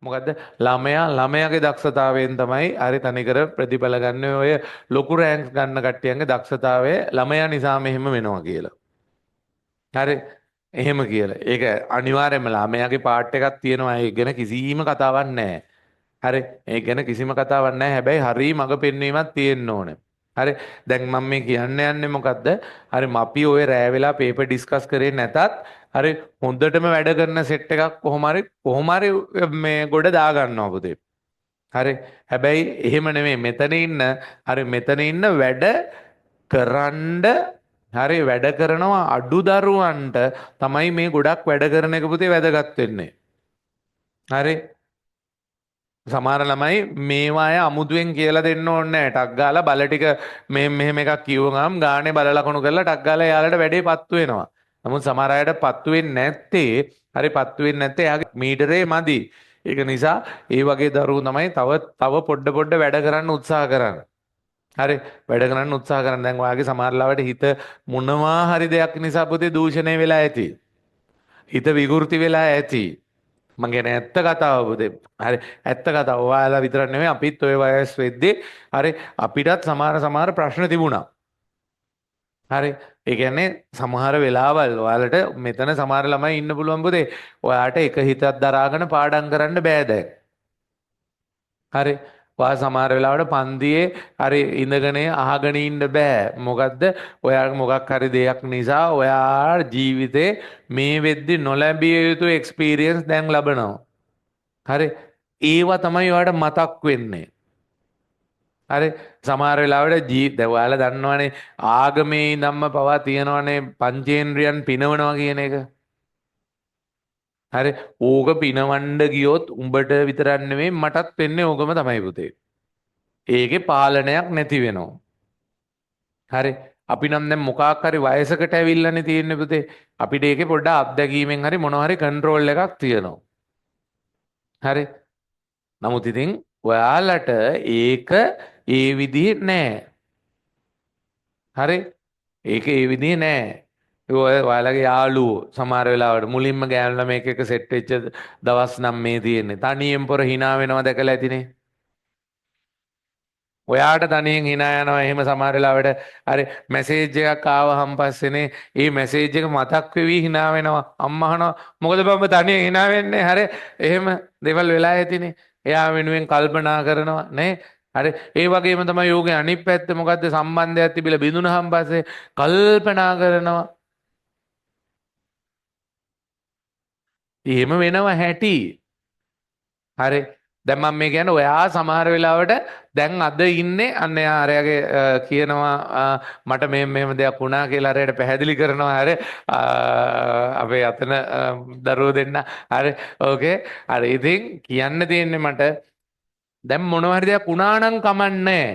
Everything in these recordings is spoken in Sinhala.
මොකද්ද ළමයාගේ දක්ෂතාවයෙන් තමයි හරි තනිකර ප්‍රතිඵල ගන්න ඔය ලොකු රෑන්ක්ස් ගන්න කට්ටියන්ගේ දක්ෂතාවය ළමයා නිසා මෙහෙම වෙනවා කියලා. හරි එහෙම කියලා. ඒක අනිවාර්යයෙන්ම ළමයාගේ පාර්ට් එකක් තියෙනවා. ඒක ගැන කිසිම කතාවක් නැහැ. හරි ඒ ගැන කිසිම කතාවක් නැහැ. හැබැයි හරි මඟ පෙන්වීමක් තියෙන්න ඕනේ. හරි දැන් මම මේ කියන්න යන්නේ මොකද්ද? හරි අපි ඔය රෑ වෙලා පේපර් ඩිස්කස් කරේ නැතත් හරි හොඳටම වැඩ කරන සෙට් එකක් කොහොම හරි මේ ගොඩ දා ගන්නවා පුතේ. හරි හැබැයි එහෙම නෙමෙයි මෙතන ඉන්න වැඩ කරන්ඩ හරි වැඩ කරනවා අඩු දරුවන්ට තමයි මේ ගොඩක් වැඩ කරන එක පුතේ වැදගත් වෙන්නේ. හරි සමහර ළමයි මේවා අය අමුතුවෙන් කියලා දෙන්න ඕනේ නැහැ. ටක් ගාලා බල ටික මෙහෙම එකක් කිව්වම ගානේ බල ලකුණු කරලා ටක් ගාලා එයාලට වැඩේ පත්තු වෙනවා. නමුත් සමහර අයට පත්තු වෙන්නේ නැත්තේ පත්තු වෙන්නේ නැත්තේ එයාගේ මීටරේ මදි. ඒක නිසා ඒ වගේ දරුවෝ තමයි තව පොඩ වැඩ කරන්න උත්සාහ කරන්නේ. හරි වැඩ කරන්න උත්සාහ කරන දැන් ඔයාගේ සමහර ලාවට හිත මොනවා හරි දෙයක් නිසා පුතේ දූෂණය වෙලා ඇති. හිත විකෘති වෙලා ඇති. මං කියන්නේ ඇත්ත කතාව පුතේ. හරි ඇත්ත කතාව. ඔයාලා විතරක් නෙමෙයි අපිත් ඔය වයස් වෙද්දී හරි අපිටත් සමහර ප්‍රශ්න තිබුණා. හරි ඒ කියන්නේ සමහර වෙලාවල් ඔයාලට මෙතන සමහර ළමයි ඉන්න පුළුවන් පුතේ. ඔයාට එක හිතක් දරාගෙන පාඩම් කරන්න බෑ දැන්. හරි ඔයා සමහර වෙලාවට පන්තියේ හරි ඉඳගෙන අහගෙන ඉන්න බෑ. මොකද්ද? ඔයා මොකක් හරි දෙයක් නිසා ඔයා ජීවිතේ මේ වෙද්දි නොලැබිය යුතු එක්ස්පීරියන්ස් දැන් ලබනවා. හරි ඒවා තමයි ඔයාට මතක් වෙන්නේ. හරි සමහර වෙලාවට දැන් ඔයාලා දන්නවනේ ආගමේ ඉඳන්ම පවා තියෙනවනේ පංචේන්ද්‍රයන් පිනවනවා කියන එක. හරි ඕක පිනවන්න ගියොත් උඹට විතරක් නෙමෙයි මටත් වෙන්නේ ඕකම තමයි පුතේ. ඒකේ පාලනයක් නැති වෙනවා. හරි අපි නම් දැන් මොකක් හරි වයසකට ඇවිල්ලානේ තියෙන්නේ පුතේ. අපිට ඒකේ පොඩ්ඩක් අත්දැකීමෙන් හරි මොනවා හරි කන්ට්‍රෝල් එකක් තියෙනවා. හරි නමුත් ඉතින් ඔයාලට ඒක ඒ විදිහේ නෑ. හරි ඒක ඒ විදිහේ නෑ. ඔයාලගේ යාළුවෝ සමහර වෙලාවට මුලින්ම ගෑනු ළමයෙක් එක්ක සෙට් වෙච්ච දවස් නම් මේ තියෙන්නේ. තනියෙන් පොර hina වෙනවා දැකලා ඇතිනේ. ඔයාට තනියෙන් hina යනවා එහෙම සමහර වෙලාවට හරි මැසේජ් එකක් ආවහම පස්සේනේ ඒ මැසේජ් එක මතක් වෙවි hina වෙනවා. අම්මා අහනවා මොකද බම්බ තනියෙන් hina වෙන්නේ? හරි එහෙම දේවල් වෙලා ඇතිනේ. එයා වෙනුවෙන් කල්පනා කරනවා නේ. හරි ඒ වගේම තමයි යෝගේ අනිත් පැත්ත මොකද්ද සම්බන්ධයක් තිබිලා බිඳුනහම පස්සේ කල්පනා කරනවා. එහෙම වෙනව හැටි. හරි දැන් මම මේ කියන්නේ ඔයා සමහර වෙලාවට දැන් අද ඉන්නේ අන්න එයා අරයාගේ කියනවා මට මෙහෙම දෙයක් වුණා කියලා අරයට පැහැදිලි කරනවා හරි අපේ අතන දරුවෝ දෙන්න හරි ඕකේ හරි ඉතින් කියන්න තියෙන්නේ මට දැන් මොනවා හරි දෙයක් වුණා නම් කමන්නේ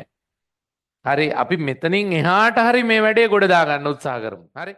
හරි අපි මෙතනින් එහාට හරි මේ වැඩේ ගොඩ දා ගන්න උත්සාහ කරමු හරි